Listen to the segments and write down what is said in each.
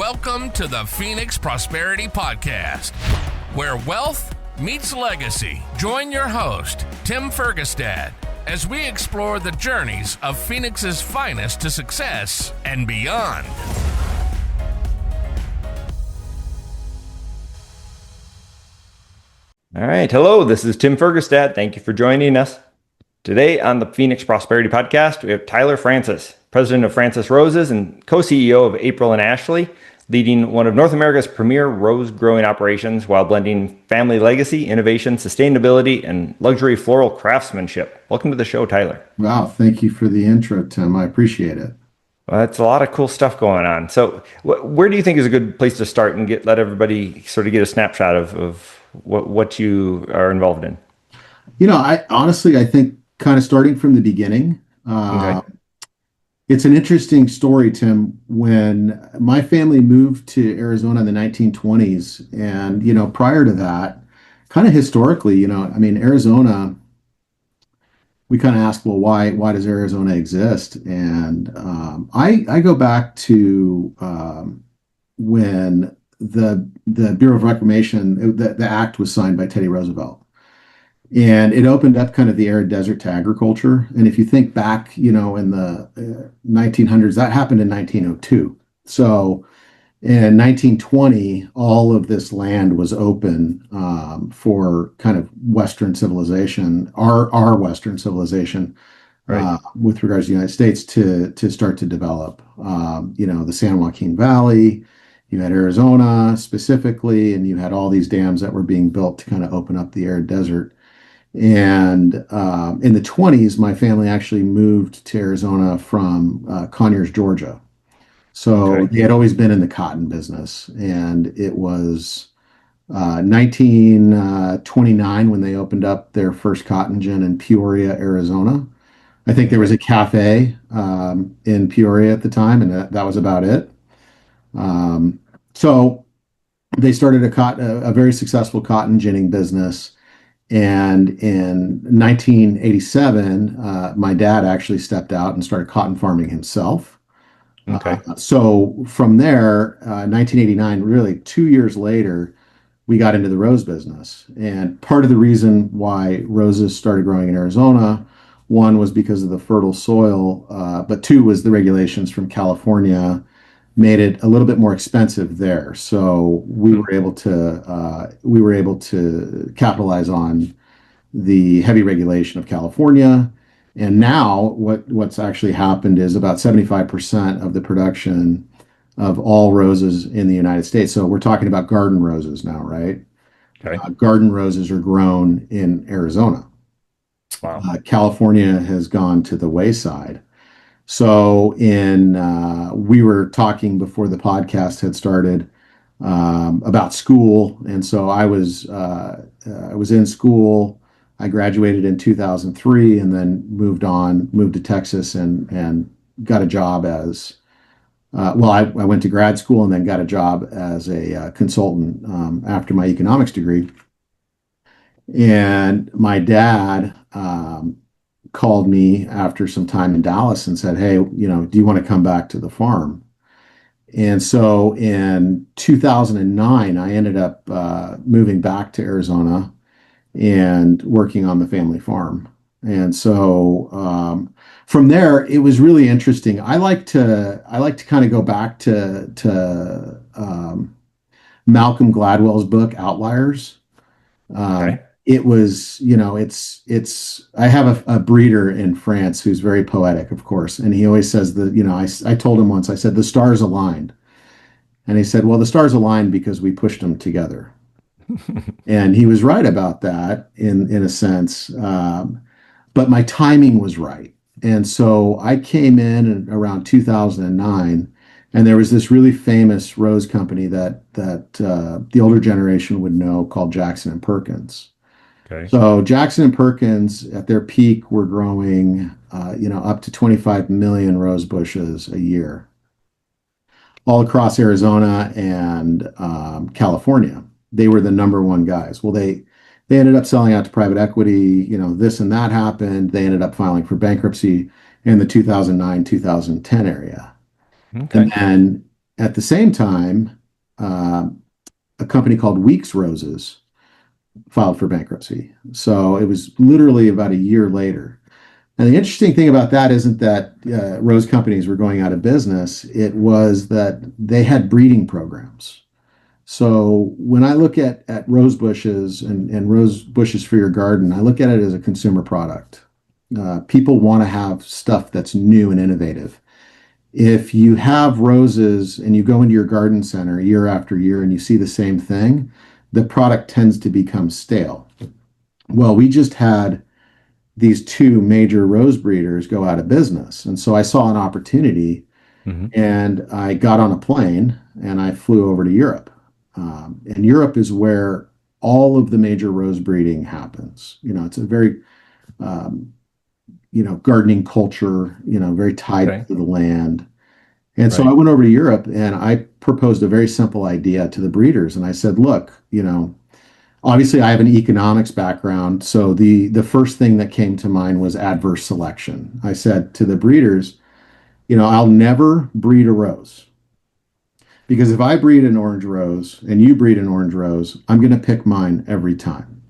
Welcome to the Phoenix Prosperity Podcast, where wealth meets legacy. Join your host, Tim Fergestad, as we explore the journeys of Phoenix's finest to success and beyond. All right. Hello, this is Tim Fergestad. Thank you for joining us. Today on the Phoenix Prosperity Podcast, we have Tyler Francis, president of Francis Roses and co-CEO of April and Ashley, leading one of North America's premier rose growing operations while blending family legacy, innovation, sustainability, and luxury floral craftsmanship. Welcome to the show, Tyler. Wow. Thank you for the intro, Tim. I appreciate it. Well, that's a lot of cool stuff going on. So where do you think is a good place to start and let everybody sort of get a snapshot of what you are involved in? I think kind of starting from the beginning. Okay. It's an interesting story, Tim. When my family moved to Arizona in the 1920s, and prior to that, kind of historically, Arizona, we kind of ask, well, why does Arizona exist? And I go back to when the Bureau of Reclamation, the act was signed by Teddy Roosevelt. And it opened up kind of the arid desert to agriculture. And if you think back, in the 1900s, that happened in 1902. So in 1920, all of this land was open for kind of Western civilization, our Western civilization, Right. with regards to the United States to start to develop. The San Joaquin Valley, you had Arizona specifically, and you had all these dams that were being built to kind of open up the arid desert. And in the 20s, my family actually moved to Arizona from Conyers, Georgia. So Okay. they had always been in the cotton business. And it was 1929 when they opened up their first cotton gin in Peoria, Arizona. I think there was a cafe in Peoria at the time, and that was about it. So they started a very successful cotton ginning business. And in 1987, my dad actually stepped out and started cotton farming himself. Okay. So from there, 1989, really 2 years later, we got into the rose business. And part of the reason why roses started growing in Arizona, one was because of the fertile soil, but two was the regulations from California made it a little bit more expensive there. So we were able to capitalize on the heavy regulation of California. And now what's actually happened is about 75% of the production of all roses in the United States. So we're talking about garden roses now, right? Okay. Garden roses are grown in Arizona. Wow. California has gone to the wayside. So we were talking before the podcast had started about school, and so I was in school. I graduated in 2003, and then moved to Texas, and got a job as I went to grad school and then got a job as a consultant after my economics degree. And my dad called me after some time in Dallas and said, "Hey, do you want to come back to the farm?" And so in 2009, I ended up moving back to Arizona and working on the family farm. And so from there, it was really interesting. I like to kind of go back to Malcolm Gladwell's book, Outliers. Okay. It was, I have a breeder in France who's very poetic, of course. And he always says I told him once, I said, the stars aligned. And he said, well, the stars aligned because we pushed them together. And he was right about that in a sense. But my timing was right. And so I came in around 2009, and there was this really famous rose company that the older generation would know called Jackson and Perkins. Okay. So Jackson and Perkins at their peak were growing, up to 25 million rose bushes a year, all across Arizona and California. They were the number one guys. Well, they ended up selling out to private equity. This and that happened. They ended up filing for bankruptcy in the 2009, 2010 area. Okay. And At the same time, a company called Weeks Roses filed for bankruptcy. So it was literally about a year later. And the interesting thing about that isn't that rose companies were going out of business. It was that they had breeding programs. So when I look at rose bushes and rose bushes for your garden, I look at it as a consumer product. People want to have stuff that's new and innovative. If you have roses and you go into your garden center year after year and you see the same thing, the product tends to become stale. Well, we just had these two major rose breeders go out of business. And so I saw an opportunity and I got on a plane and I flew over to Europe. And Europe is where all of the major rose breeding happens. It's a very, gardening culture, very tied to the land. And so I went over to Europe and I proposed a very simple idea to the breeders. And I said, look, obviously I have an economics background. So the first thing that came to mind was adverse selection. I said to the breeders, I'll never breed a rose. Because if I breed an orange rose and you breed an orange rose, I'm going to pick mine every time.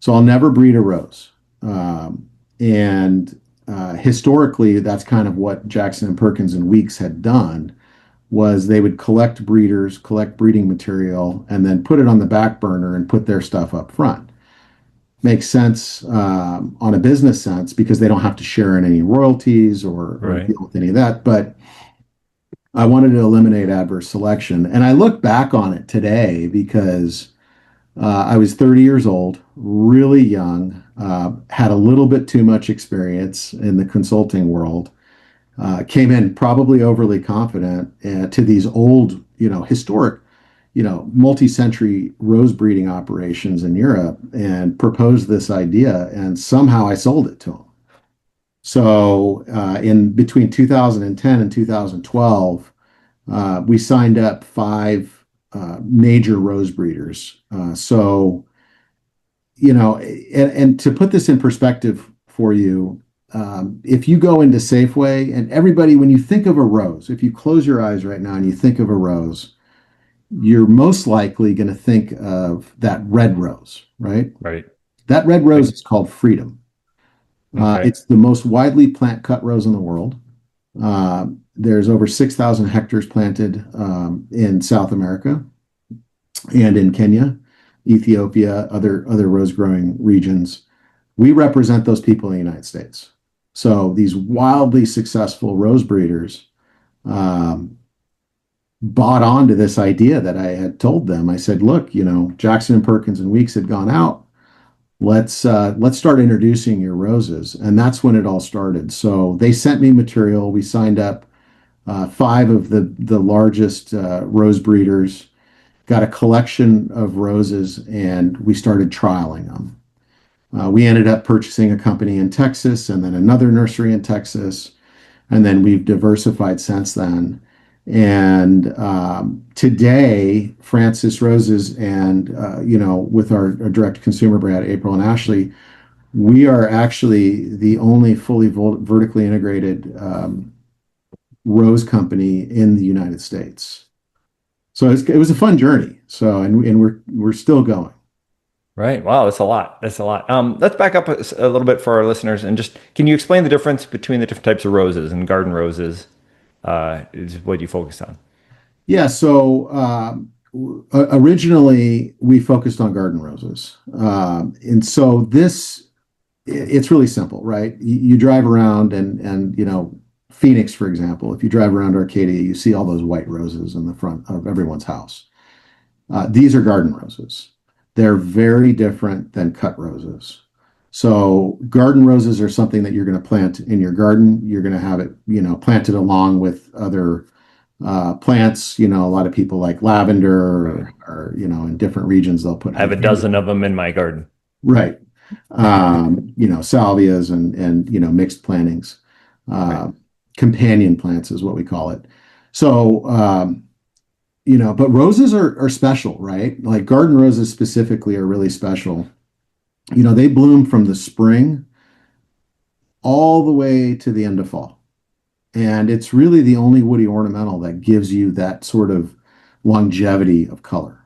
So I'll never breed a rose. Historically, that's kind of what Jackson and Perkins and Weeks had done, was they would collect breeders, collect breeding material, and then put it on the back burner and put their stuff up front. Makes sense on a business sense because they don't have to share in any royalties or deal with any of that. But I wanted to eliminate adverse selection. And I look back on it today because I was 30 years old, really young, had a little bit too much experience in the consulting world, came in probably overly confident to these old, historic, multi-century rose breeding operations in Europe and proposed this idea. And somehow I sold it to them. So in between 2010 and 2012, we signed up 5 major rose breeders. And to put this in perspective for you, if you go into Safeway and everybody, when you think of a rose, if you close your eyes right now and you think of a rose, you're most likely going to think of that red rose, right? Right. That red rose is called Freedom. It's the most widely plant cut rose in the world. There's over 6,000 hectares planted in South America and in Kenya, Ethiopia, other rose growing regions. We represent those people in the United States. So these wildly successful rose breeders bought onto this idea that I had told them. I said, look, Jackson and Perkins and Weeks had gone out. Let's start introducing your roses. And that's when it all started. So they sent me material. We signed up 5 of the largest rose breeders, got a collection of roses, and we started trialing them. We ended up purchasing a company in Texas and then another nursery in Texas. And then we've diversified since then. And today, Francis Roses and, with our direct consumer brand, April and Ashley, we are actually the only fully vertically integrated rose company in the United States. So it was a fun journey. So, and we're still going. Right. Wow. That's a lot. Let's back up a little bit for our listeners and can you explain the difference between the different types of roses and garden roses? Is what you focused on? Yeah. So originally we focused on garden roses. And so it's really simple, right? You drive around and Phoenix, for example, if you drive around Arcadia, you see all those white roses in the front of everyone's house. These are garden roses. They're very different than cut roses. So garden roses are something that you're going to plant in your garden. You're going to have it, planted along with other plants. A lot of people like lavender or in different regions, they'll put. I have a dozen of them in my garden. Right. Salvias and mixed plantings. Companion plants is what we call it. So, but roses are special, right? Like garden roses specifically are really special. They bloom from the spring all the way to the end of fall. And it's really the only woody ornamental that gives you that sort of longevity of color.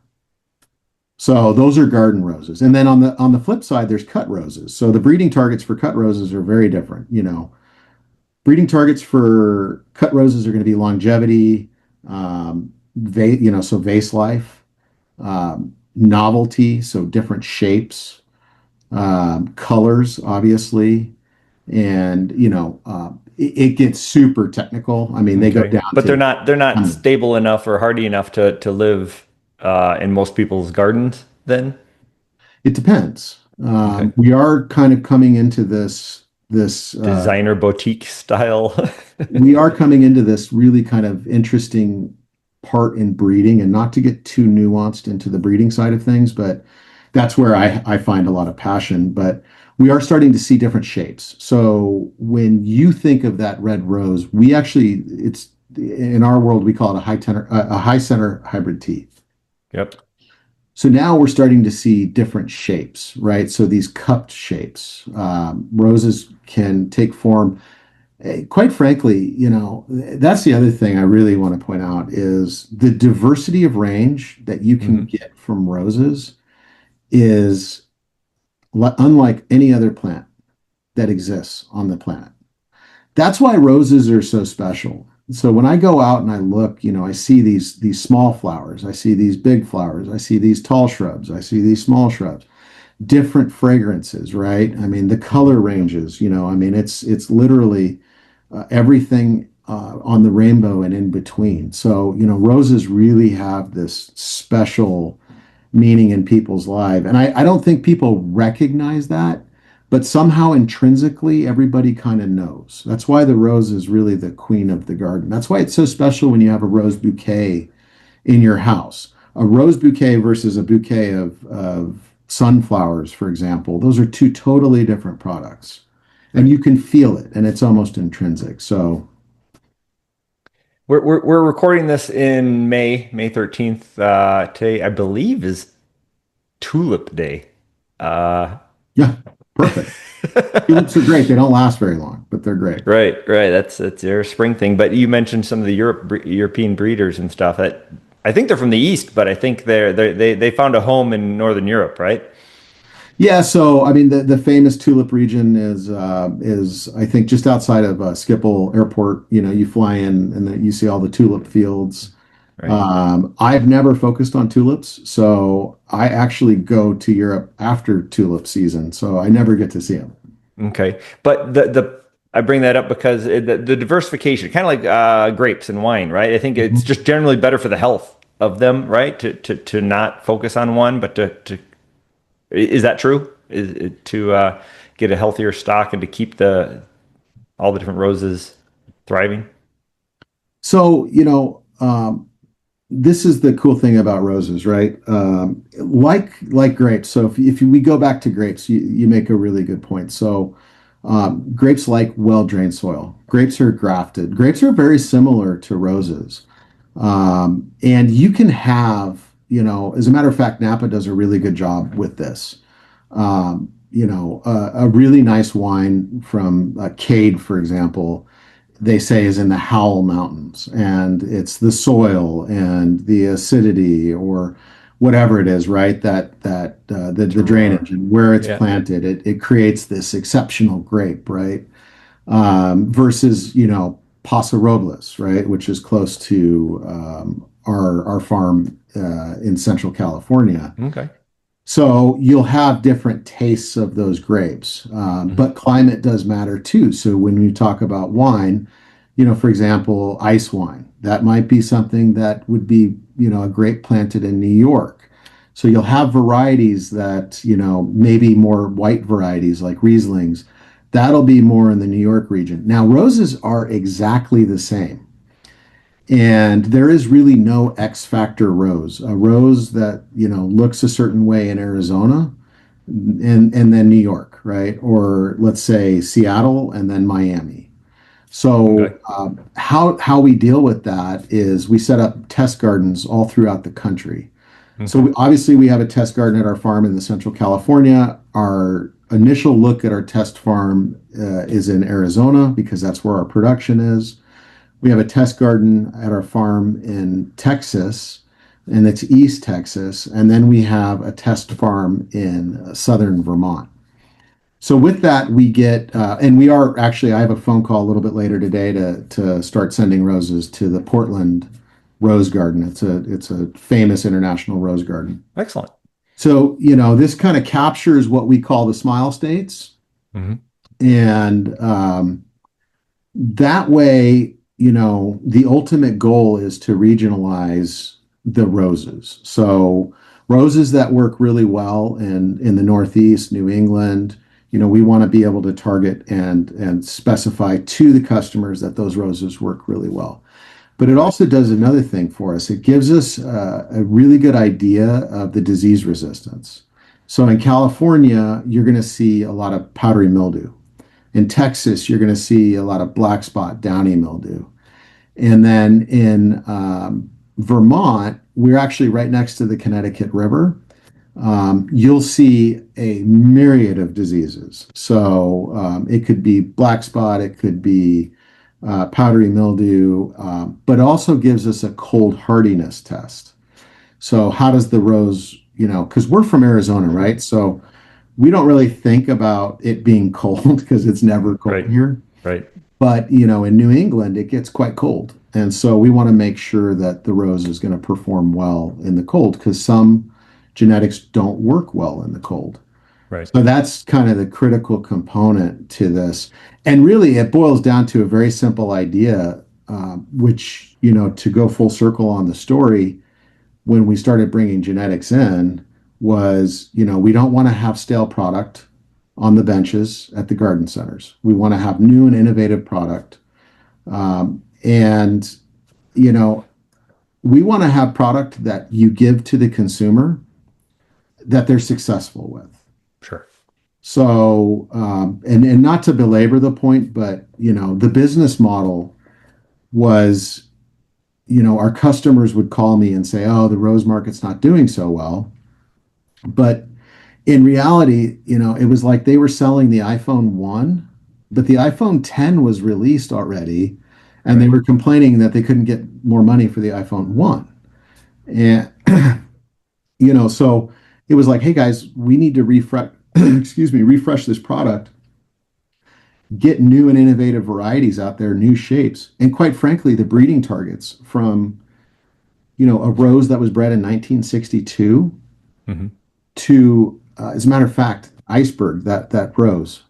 So those are garden roses. And then on the flip side, there's cut roses. So the breeding targets for cut roses are very different. Breeding targets for cut roses are going to be longevity, so vase life, novelty, so different shapes, colors, obviously, and it gets super technical. I mean, they go down, but to, they're not stable enough or hardy enough to live in most people's gardens. Then it depends. okay. We are kind of coming into this Designer boutique style. we are coming into this really kind of interesting part in breeding, and not to get too nuanced into the breeding side of things, but that's where I find a lot of passion. But we are starting to see different shapes. So when you think of that red rose, it's in our world, we call it a high center hybrid tea. Yep. So now we're starting to see different shapes, right? So these cupped shapes, roses can take form. Quite frankly, that's the other thing I really want to point out is the diversity of range that you can get from roses is unlike any other plant that exists on the planet. That's why roses are so special. So when I go out and I look, I see these small flowers, I see these big flowers, I see these tall shrubs, I see these small shrubs, different fragrances, right? I mean, the color ranges, it's literally everything on the rainbow and in between. So, roses really have this special meaning in people's life. And I don't think people recognize that, but somehow intrinsically everybody kind of knows. That's why the rose is really the queen of the garden. That's why it's so special when you have a rose bouquet in your house. A rose bouquet versus a bouquet of sunflowers, for example, those are two totally different products. And you can feel it, and it's almost intrinsic. So we're recording this in May 13th. Today, I believe, is Tulip Day. Yeah, perfect. Tulips are great. They don't last very long, but they're great. Right. That's their spring thing. But you mentioned some of the European breeders and stuff. That I think they're from the East, but I think they found a home in Northern Europe, right? Yeah, so I mean the famous tulip region is I think just outside of Schiphol Airport. You fly in and then you see all the tulip fields. Right. I've never focused on tulips, so I actually go to Europe after tulip season, so I never get to see them. Okay, but I bring that up because the diversification, kind of like grapes and wine, right? I think it's just generally better for the health of them, right? To not focus on one, but to is that true? Is to get a healthier stock and to keep all the different roses thriving? So, this is the cool thing about roses, right? Like grapes. So if we go back to grapes, you make a really good point. So grapes like well-drained soil. Grapes are grafted. Grapes are very similar to roses. And you can have, as a matter of fact, Napa does a really good job with this. A really nice wine from Cade, for example, they say is in the Howell Mountains, and it's the soil and the acidity or whatever it is, right? The drainage and where it's planted, it creates this exceptional grape, right? Versus Paso Robles, right, which is close to our farm in Central California. Okay. So you'll have different tastes of those grapes, but climate does matter too. So when you talk about wine, for example, ice wine, that might be something that would be, a grape planted in New York. So you'll have varieties that, maybe more white varieties like Rieslings, that'll be more in the New York region. Now, roses are exactly the same. And there is really no X factor rose. A rose that, looks a certain way in Arizona and then New York, right? Or let's say Seattle and then Miami. So Okay. How we deal with that is we set up test gardens all throughout the country. Okay. So obviously we have a test garden at our farm in the Central California. Our initial look at our test farm is in Arizona because that's where our production is. We have a test garden at our farm in Texas, and it's East Texas. And then we have a test farm in southern Vermont. So with that, we get, and we are actually, I have a phone call a little bit later today to start sending roses to the Portland Rose Garden. It's a famous international rose garden. Excellent. So, this kind of captures what we call the smile states. Mm-hmm. And that way, the ultimate goal is to regionalize the roses. So roses that work really well in the Northeast, New England, we want to be able to target and specify to the customers that those roses work really well. But it also does another thing for us. It gives us a really good idea of the disease resistance. So in California, you're going to see a lot of powdery mildew. In Texas, you're going to see a lot of black spot downy mildew. And then in Vermont, we're actually right next to the Connecticut River. You'll see a myriad of diseases. So it could be black spot, it could be powdery mildew, but also gives us a cold hardiness test. So how does the rose, because we're from Arizona, right? So we don't really think about it being cold because it's never cold here. Right. But, in New England, it gets quite cold. And so we want to make sure that the rose is going to perform well in the cold because some genetics don't work well in the cold. Right. So that's kind of the critical component to this. And really, it boils down to a very simple idea, which, to go full circle on the story, when we started bringing genetics in, was, we don't want to have stale product on the benches at the garden centers. We want to have new and innovative product. And, we want to have product that you give to the consumer that they're successful with. Sure. So, and not to belabor the point, but, the business model was, our customers would call me and say, oh, the rose market's not doing so well. But in reality, it was like they were selling the iPhone 1, but the iPhone 10 was released already, and they were complaining that they couldn't get more money for the iPhone 1. And, so it was like, hey guys, we need to refresh this product, get new and innovative varieties out there, new shapes. And quite frankly, the breeding targets from, a rose that was bred in 1962 Mm-hmm. to, as a matter of fact, iceberg, that rose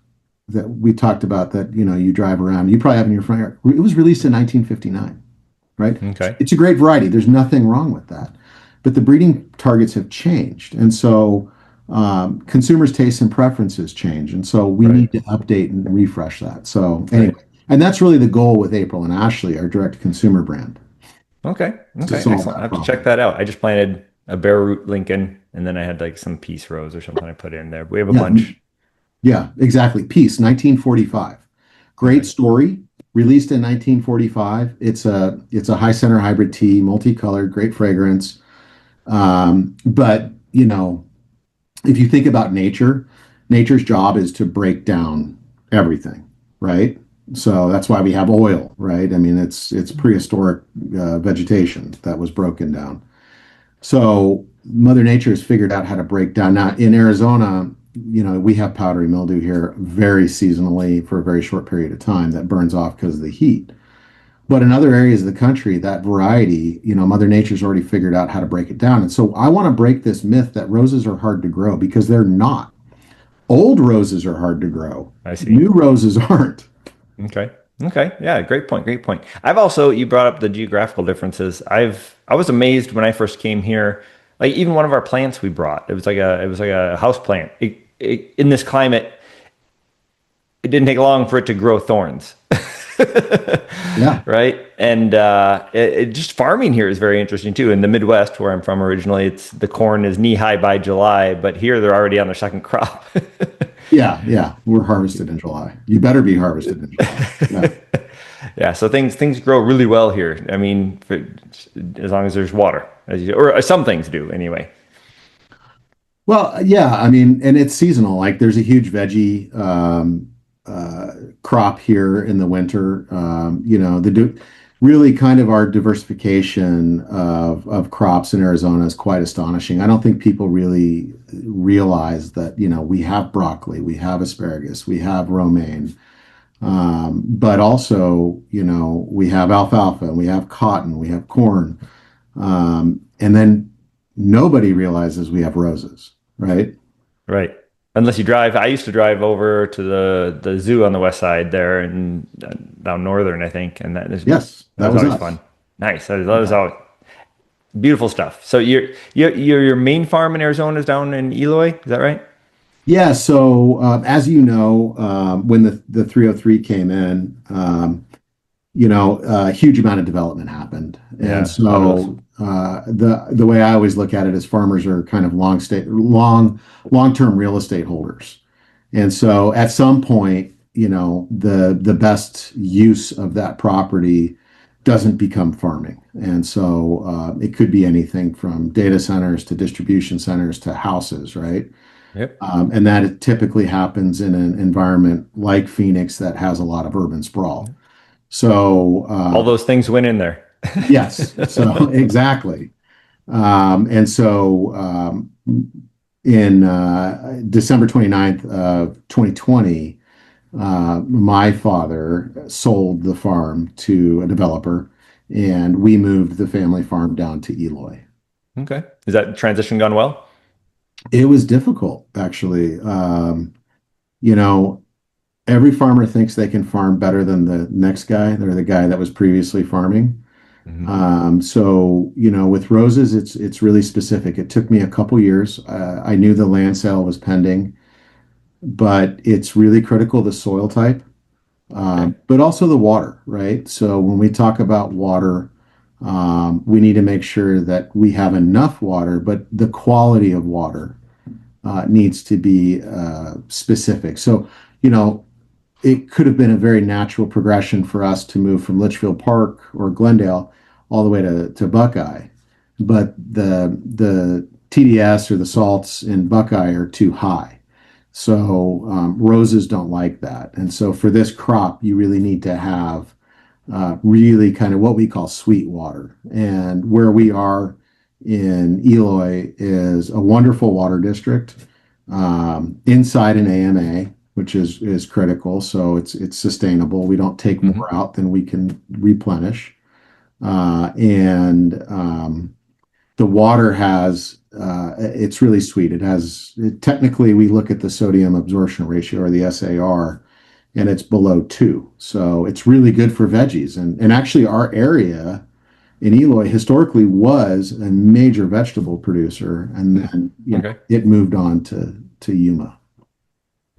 that we talked about that, you drive around, you probably have in your front yard. It was released in 1959, right? Okay. It's a great variety. There's nothing wrong with that. But the breeding targets have changed. And so consumers' tastes and preferences change. And so we need to update and refresh that. So anyway, and that's really the goal with April and Ashley, our direct consumer brand. Okay. Excellent. I have to check that out. I just planted a bare root Lincoln, and then I had like some peace rose or something I put in there. We have a bunch. Yeah, exactly. Peace, 1945. Great story. Released in 1945. It's a high center hybrid tea, multicolored, great fragrance. But if you think about nature's job is to break down everything, right? So that's why we have oil, right? I mean, it's prehistoric vegetation that was broken down. So Mother Nature has figured out how to break down. Now in Arizona, we have powdery mildew here very seasonally for a very short period of time that burns off because of the heat. But in other areas of the country, that variety, Mother Nature's already figured out how to break it down. And so I want to break this myth that roses are hard to grow because they're not. Old roses are hard to grow. I see. New roses aren't. Okay. Yeah, great point. You brought up the geographical differences. I was amazed when I first came here. Like even one of our plants we brought, it was like a house plant. In this climate, it didn't take long for it to grow thorns. Yeah. Right. And just farming here is very interesting too. In the Midwest, where I'm from originally, the corn is knee high by July, but here they're already on their second crop. Yeah. We're harvested in July. You better be harvested in July. Yeah. Yeah. So things grow really well here. I mean, as long as there's water, or some things do anyway. Well, yeah. I mean, and it's seasonal. Like there's a huge veggie crop here in the winter. really kind of our diversification of crops in Arizona is quite astonishing. I don't think people really realize that, we have broccoli, we have asparagus, we have romaine, but also, we have alfalfa, we have cotton, we have corn, and then nobody realizes we have roses, right? Right. Unless you drive, I used to drive over to the zoo on the west side there and down northern, I think, and Yes, that that was was always us. fun. Nice. That was always beautiful stuff. So your main farm in Arizona is down in Eloy, is that right? Yeah, so as you know, when the 303 came in, a huge amount of development happened. And Yeah, a lot of those. so the way I always look at it is farmers are kind of long-term real estate holders. And so at some point, the best use of that property doesn't become farming. And so it could be anything from data centers to distribution centers to houses, right? Yep. And that typically happens in an environment like Phoenix that has a lot of urban sprawl. So, All those things went in there. yes, so exactly. And so in December 29th of 2020, my father sold the farm to a developer, and we moved the family farm down to Eloy. Okay. Is that transition gone well? It was difficult, actually. You know, every farmer thinks they can farm better than the next guy or the guy that was previously farming. Hmm. So, with roses, it's really specific. It took me a couple years. I knew the land sale was pending, but it's really critical the soil type, Okay. but also the water, right? So when we talk about water, we need to make sure that we have enough water, but the quality of water needs to be specific. So, you know, it could have been a very natural progression for us to move from Litchfield Park or Glendale all the way to Buckeye, but the TDS or the salts in Buckeye are too high. So roses don't like that, and so for this crop, you really need to have really kind of what we call sweet water. And where we are in Eloy is a wonderful water district inside an AMA, which is critical. So it's sustainable. We don't take Hmm. more out than we can replenish, and the water has it's really sweet. Technically we look at the sodium absorption ratio or the SAR, and it's below 2. So it's really good for veggies. And actually, our area in Eloy historically was a major vegetable producer, and then Okay. it moved on to Yuma.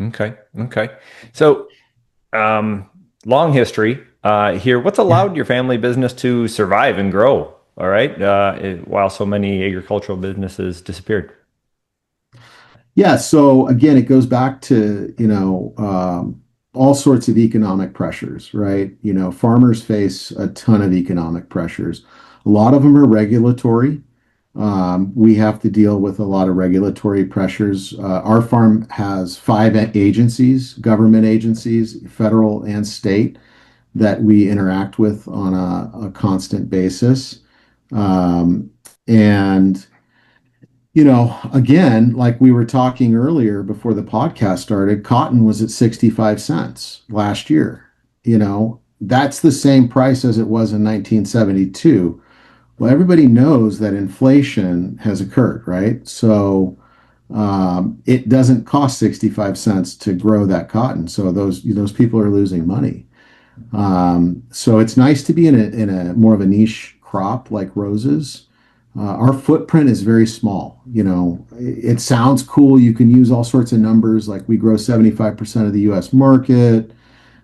Okay. Okay. So, um, long history here. What's Yeah. allowed your family business to survive and grow? All right. While so many agricultural businesses disappeared. Yeah. So again, it goes back to all sorts of economic pressures, right? Farmers face a ton of economic pressures. A lot of them are regulatory. We have to deal with a lot of regulatory pressures. Our farm has five agencies, government agencies, federal and state, that we interact with on a constant basis. And, again, like we were talking earlier before the podcast started, cotton was at 65 cents last year. That's the same price as it was in 1972. Well, everybody knows that inflation has occurred, right? So it doesn't cost 65 cents to grow that cotton. So those people are losing money. So it's nice to be in a more of a niche crop like roses. Our footprint is very small. It sounds cool. You can use all sorts of numbers, like we grow 75% of the US market.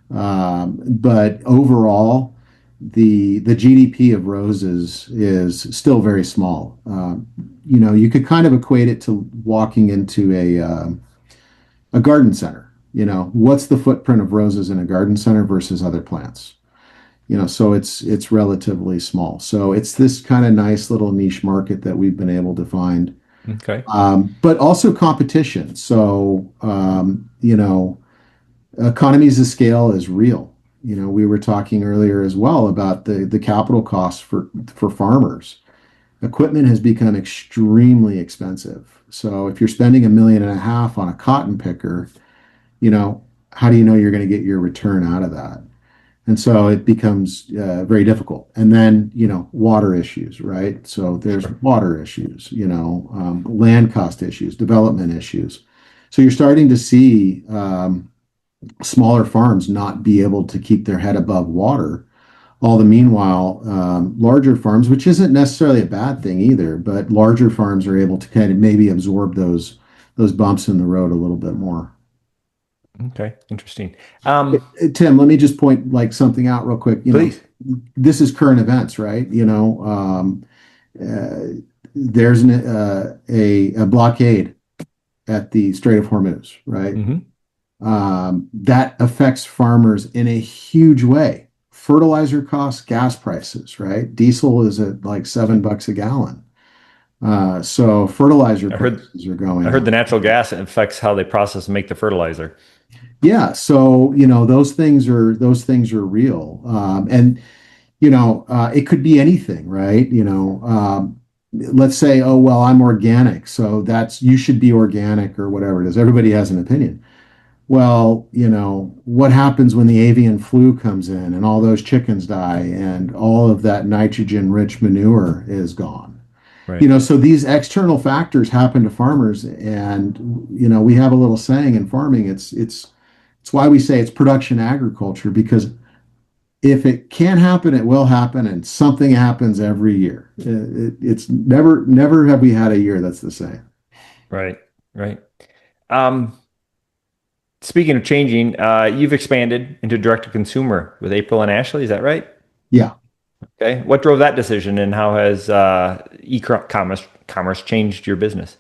But overall, the GDP of roses is still very small. You could kind of equate it to walking into a garden center. What's the footprint of roses in a garden center versus other plants? So it's relatively small. So it's this kind of nice little niche market that we've been able to find, Okay. but also competition. So economies of scale is real. We were talking earlier as well about the capital costs for farmers. Equipment has become extremely expensive. So if you're spending $1.5 million on a cotton picker, you know, how do you know you're going to get your return out of that? And so it becomes very difficult. And then, water issues, right? So there's Sure. water issues, land cost issues, development issues. So you're starting to see smaller farms not be able to keep their head above water. All the meanwhile, larger farms, which isn't necessarily a bad thing either, but larger farms are able to kind of maybe absorb those bumps in the road a little bit more. Okay, interesting. Tim, let me just point like something out real quick. Please. This is current events, right? There's a blockade at the Strait of Hormuz, right? Hmm. That affects farmers in a huge way. Fertilizer costs, gas prices, right? Diesel is at like $7 a gallon. So fertilizer prices are going I heard up. the natural gas affects how they process and make the fertilizer. Yeah, so those things are real, and it could be anything, right? Let's say, oh well, I'm organic, so that's you should be organic or whatever it is. Everybody has an opinion. Well, what happens when the avian flu comes in and all those chickens die and all of that nitrogen-rich manure is gone? Right. So these external factors happen to farmers, and we have a little saying in farming. It's why we say it's production agriculture, because if it can happen, it will happen, and something happens every year. It's never have we had a year that's the same. Right. Right. Um, Speaking of changing, you've expanded into direct to consumer with April and Ashley. Is that right? Yeah. Okay. What drove that decision, and how has e-commerce changed your business?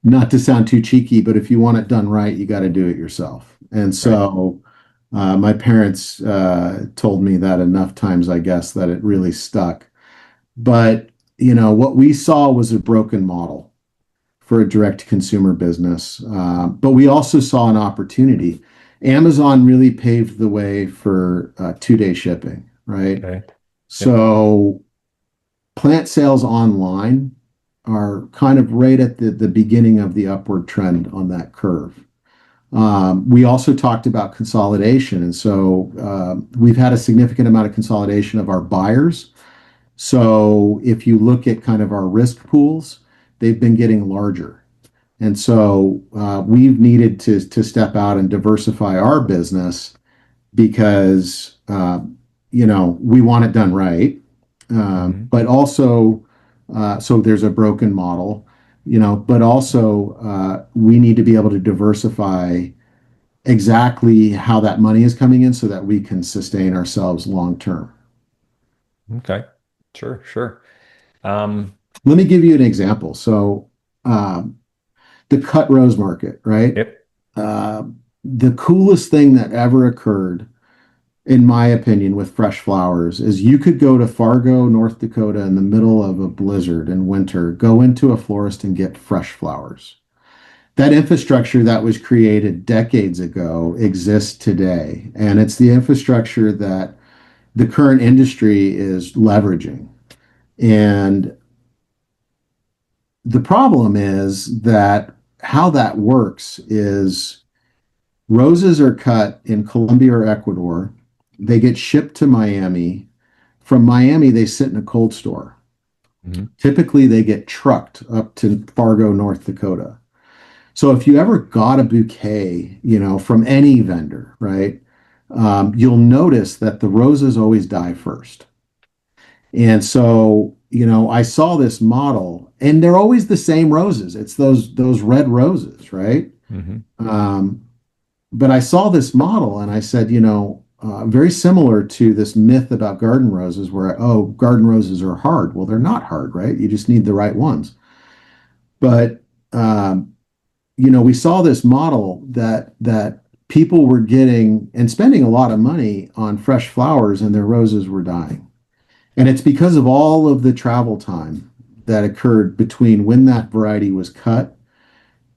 Not to sound too cheeky, but if you want it done right, you got to do it yourself. And Right. so my parents told me that enough times, I guess, that it really stuck. But, what we saw was a broken model for a direct to consumer business. But we also saw an opportunity. Amazon really paved the way for 2-day shipping, right? Okay. Yep. So plant sales online are kind of right at the beginning of the upward trend on that curve. We also talked about consolidation. And so we've had a significant amount of consolidation of our buyers. So if you look at kind of our risk pools, they've been getting larger. And so we've needed to step out and diversify our business because, we want it done right. Mhm. But also, so there's a broken model, but also we need to be able to diversify exactly how that money is coming in so that we can sustain ourselves long term. Okay. Sure. Sure. Um, Let me give you an example. So, the cut rose market, right? yep. Uh, the coolest thing that ever occurred, in my opinion, with fresh flowers is you could go to Fargo, North Dakota in the middle of a blizzard in winter, go into a florist and get fresh flowers. That infrastructure that was created decades ago exists today. And it's the infrastructure that the current industry is leveraging. And the problem is that how that works is roses are cut in Colombia or Ecuador. They get shipped to Miami. From Miami, they sit in a cold store. Mhm. Typically, they get trucked up to Fargo, North Dakota. So if you ever got a bouquet, from any vendor, right, you'll notice that the roses always die first. And so, I saw this model, and they're always the same roses. It's those red roses, right? Mhm. Um, but I saw this model, and I said, very similar to this myth about garden roses, where garden roses are hard. Well, they're not hard, right? You just need the right ones. But we saw this model that people were getting and spending a lot of money on fresh flowers, and their roses were dying. And it's because of all of the travel time that occurred between when that variety was cut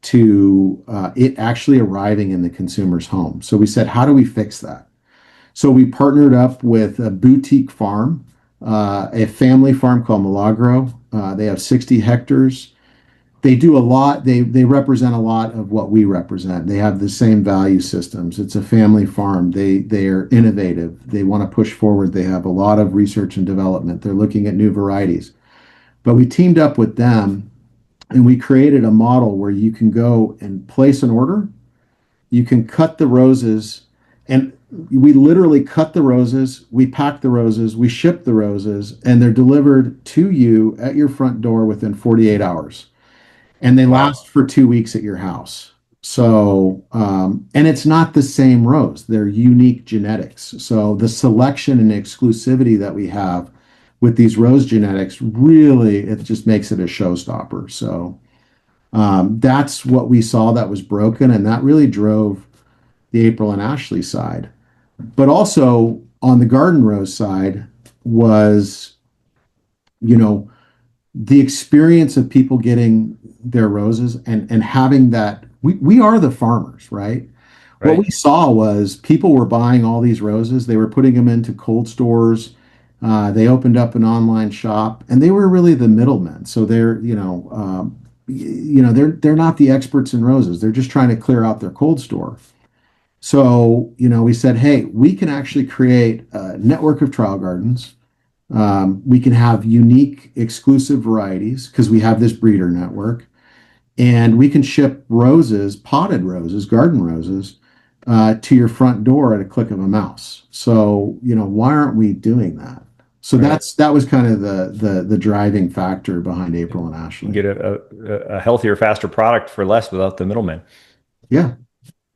to it actually arriving in the consumer's home. So we said, how do we fix that? So we partnered up with a boutique farm, a family farm called Milagro. They have 60 hectares. They do a lot. They represent a lot of what we represent. They have the same value systems. It's a family farm. They are innovative. They want to push forward. They have a lot of research and development. They're looking at new varieties. But we teamed up with them and we created a model where you can go and place an order. You can cut the roses, and we literally cut the roses, we pack the roses, we ship the roses, and they're delivered to you at your front door within 48 hours. And they Wow. last for 2 weeks at your house. So, and it's not the same rose, they're unique genetics. So the selection and exclusivity that we have with these rose genetics, really, it just makes it a showstopper. So that's what we saw that was broken, and that really drove the April and Ashley side. But also on the garden rose side was, you know, the experience of people getting their roses and having that. We are the farmers, right? What we Right. saw was people were buying all these roses. They were putting them into cold stores. They opened up an online shop, and they were really the middlemen. So they're, they're not the experts in roses. They're just trying to clear out their cold store. So, we said, hey, we can actually create a network of trial gardens. We can have unique, exclusive varieties because we have this breeder network, and we can ship roses, potted roses, garden roses, to your front door at a click of a mouse. So, why aren't we doing that? So Right. that was kind of the driving factor behind April and You can Ashley. get a healthier, faster product for less without the middleman. Yeah.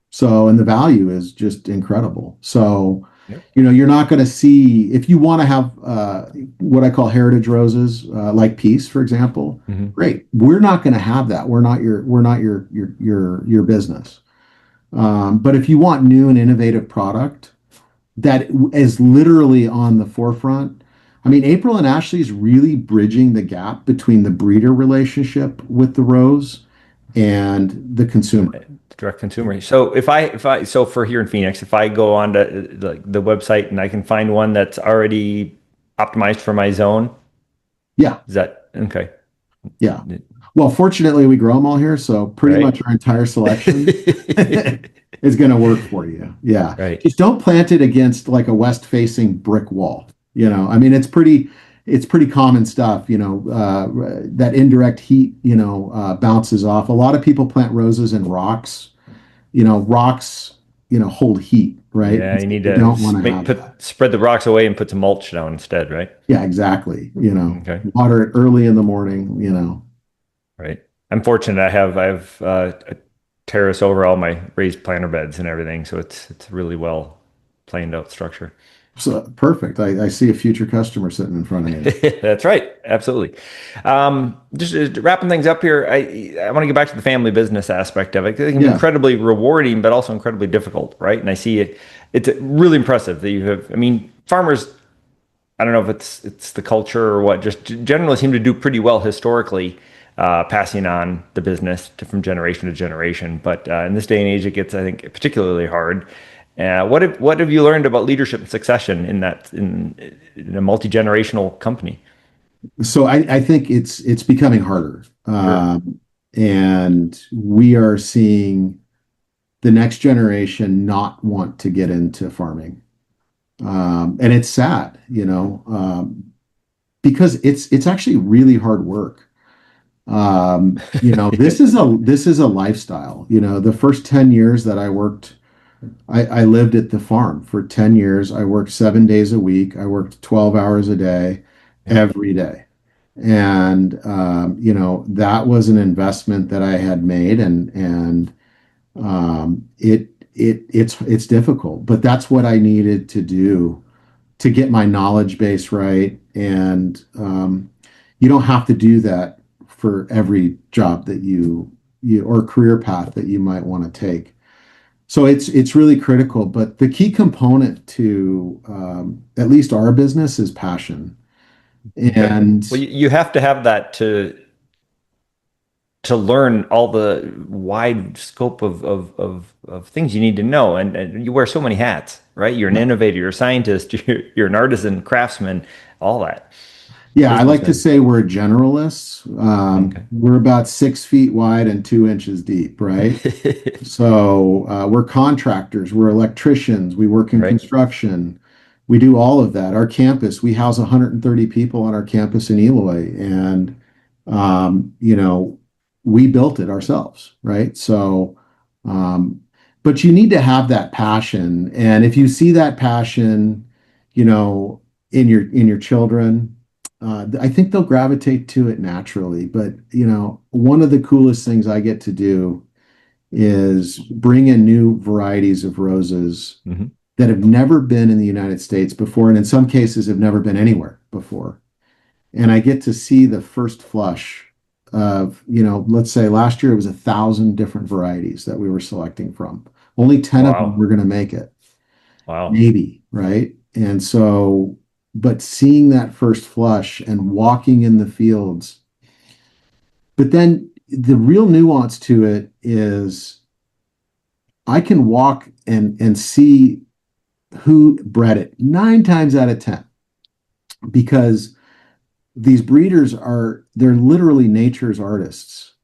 So, and the value is just incredible. So, Yep. you're not going to see, if you want to have what I call heritage roses, like Peace, for example. Mm-hmm. Great. We're not going to have that. We're not your business. But if you want new and innovative product that is literally on the forefront, I mean, April and Ashley is really bridging the gap between the breeder relationship with the rose and the consumer. Direct consumer. So so for here in Phoenix, if I go on to the website and I can find one that's already optimized for my zone, Yeah. is that okay? Yeah. Well, fortunately, we grow them all here, so pretty Right. much our entire selection is going to work for you. Yeah. Right. Just don't plant it against like a west-facing brick wall. I mean, it's pretty common stuff. That indirect heat, bounces off. A lot of people plant roses in rocks. Rocks, hold heat, right? Yeah, you need You to don't want to have that. spread the rocks away and put some mulch down instead, right? Yeah, exactly. Okay. Water it early in the morning. Right. I'm fortunate. I have a terrace over all my raised planter beds and everything, so it's really well planned out structure. So perfect. I see a future customer sitting in front of you. That's right. Absolutely. Just wrapping things up here. I want to get back to the family business aspect of it. It can be Yeah. incredibly rewarding, but also incredibly difficult, right? And I see it. It's really impressive that you have. I mean, farmers. I don't know if it's the culture or what. Just generally seem to do pretty well historically, passing on the business from generation to generation. But in this day and age, it gets, I think, particularly hard. What have you learned about leadership and succession in a multi-generational company? So I think it's becoming harder. Sure. And we are seeing the next generation not want to get into farming. And it's sad, because it's actually really hard work. This is a lifestyle. The first 10 years that I worked, I lived at the farm for 10 years. I worked 7 days a week. I worked 12 hours a day, Yeah. every day. And that was an investment that I had made, and it's difficult, but that's what I needed to do to get my knowledge base right. And you don't have to do that for every job that you or career path that you might want to take. So it's really critical. But the key component to at least our business is passion. Okay. And Well, you have to have that to to learn all the wide scope of things you need to know. And you wear so many hats, right? You're an innovator, you're a scientist, you're an artisan, craftsman, all that. Yeah, I like to Businessman. say we're generalists. Okay. We're about 6 feet wide and 2 inches deep, right? So we're contractors, we're electricians, we work in Right. construction. We do all of that. Our campus, we house 130 people on our campus in Eloy, and you know, we built it ourselves, right? So, um, but you need to have that passion, and if you see that passion, you know, in your children, I think they'll gravitate to it naturally. But you know, one of the coolest things I get to do is bring in new varieties of roses Hmm. that have never been in the United States before, and in some cases have never been anywhere before. And I get to see the first flush of, you know, let's say last year it was 1,000 different varieties that we were selecting from. Only 10 of them Wow. were going to make it, Wow. maybe, right? And so, but seeing that first flush and walking in the fields, but then the real nuance to it is I can walk and see who bred it 9 times out of 10 because these breeders they're literally nature's artists,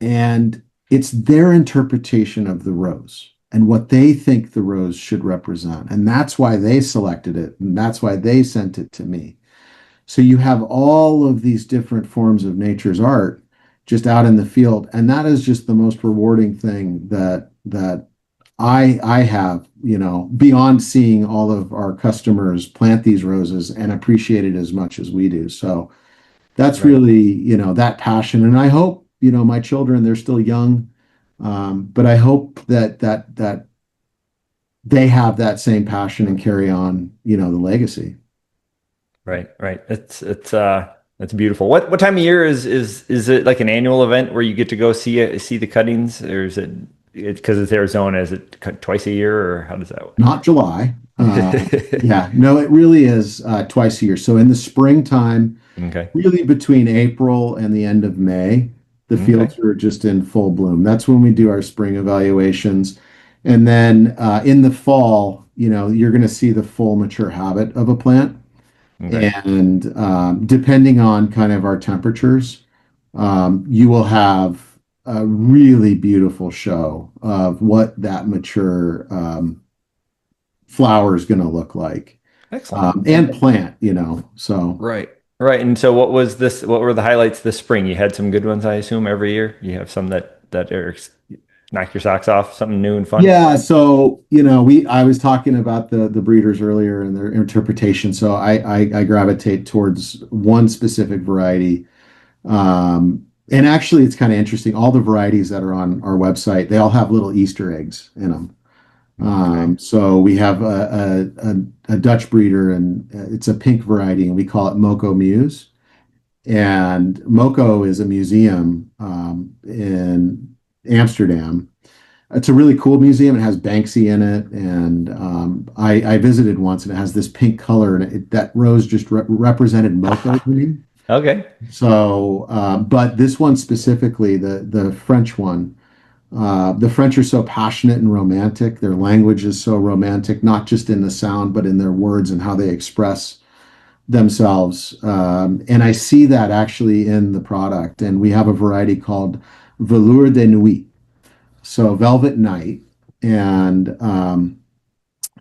and it's their interpretation of the rose and what they think the rose should represent, and that's why they selected it, and that's why they sent it to me. So you have all of these different forms of nature's art just out in the field, and that is just the most rewarding thing that I have, you know, beyond seeing all of our customers plant these roses and appreciate it as much as we do. So that's Right. really, you know, that passion. And I hope, you know, my children, they're still young, but I hope that they have that same passion and carry on, you know, the legacy. Right. Right. It's beautiful. What time of year is it, like an annual event where you get to go see the cuttings, or is it because it's Arizona? Is it cut twice a year, or how does that Not July. work? Yeah, no, it really is twice a year. So in the springtime, Okay. really between April and the end of May, the Okay. fields are just in full bloom. That's when we do our spring evaluations. And then in the fall, you know, you're going to see the full mature habit of a plant. Okay. And depending on kind of our temperatures, you will have a really beautiful show of what that mature flower is going to look like, Excellent. and plant, you know. So Right. Right. And so what were the highlights this spring? You had some good ones, I assume, every year. You have some that knock your socks off, something new and fun. yeah, so you know, I was talking about the breeders earlier and their interpretation. So I gravitate towards one specific variety. And actually, it's kind of interesting. All the varieties that are on our website, they all have little Easter eggs in them. Okay. So we have a Dutch breeder, and it's a pink variety, and we call it Moco Muse. And Moco is a museum in Amsterdam. It's a really cool museum. It has Banksy in it, and I visited once, and it has this pink color, and that rose just represented Moco to me. Okay. So, but this one specifically, the French one, the French are so passionate and romantic. Their language is so romantic, not just in the sound, but in their words and how they express themselves. And I see that actually in the product. And we have a variety called Velours de Nuit, so Velvet Night, and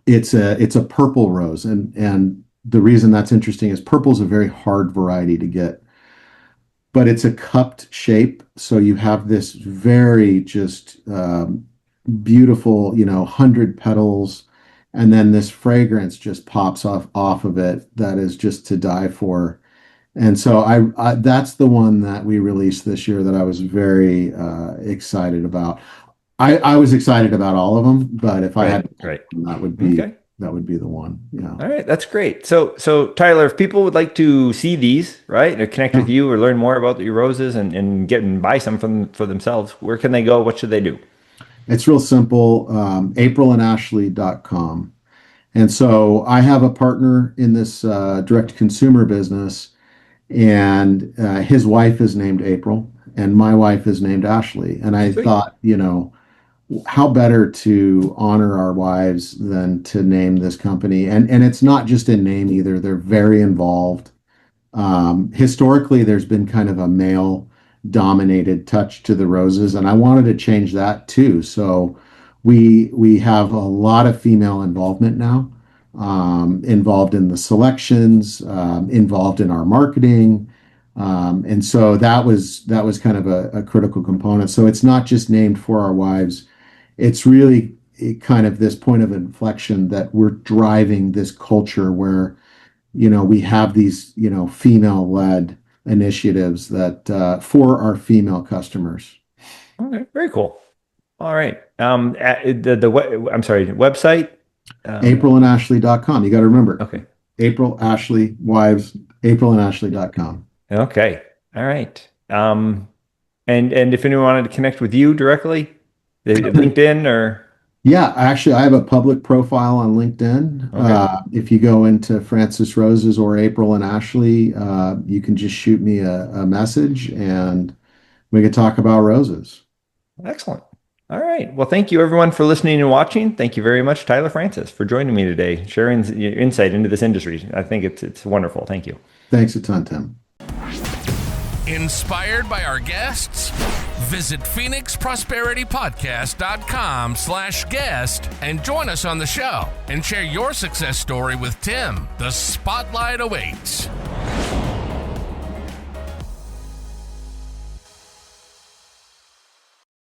it's a purple rose. And the reason that's interesting is purple is a very hard variety to get, but it's a cupped shape. So you have this very just beautiful, you know, 100 petals, and then this fragrance just pops off of it that is just to die for. And so I that's the one that we released this year that I was very excited about. I was excited about all of them, but if I had Right. to pick Right. one, Okay. that would be the one. Yeah. All right. That's great. So Tyler, if people would like to see these, right, or connect Yeah. with you or learn more about your roses and get and buy some for themselves, where can they go? What should they do? It's real simple. Aprilandashley.com. And so I have a partner in this direct to consumer business, and his wife is named April. and my wife is named Ashley. And I Sweet. thought, how better to honor our wives than to name this company? And it's not just in name either. They're very involved. Historically, there's been kind of a male dominated touch to the roses, and I wanted to change that too. So we have a lot of female involvement now, involved in the selections, involved in our marketing. And so that was kind of a critical component. So it's not just named for our wives. It's really kind of this point of inflection that we're driving this culture where, we have these, female-led initiatives that for our female customers. Okay, very cool. All right. I'm sorry, website? AprilandAshley.com. You got to remember. Okay. April, Ashley, wives, AprilandAshley.com. Okay. All right. And if anyone wanted to connect with you directly, LinkedIn or? Yeah, actually, I have a public profile on LinkedIn. Okay. If you go into Francis Roses or April and Ashley, you can just shoot me a message and we could talk about roses. Excellent. All right. Well, thank you everyone for listening and watching. Thank you very much, Tyler Francis, for joining me today, sharing your insight into this industry. I think it's wonderful. Thank you. Thanks a ton, Tim. Inspired by our guests? Visit phoenixprosperitypodcast.com/guest and join us on the show and share your success story with Tim. The spotlight awaits.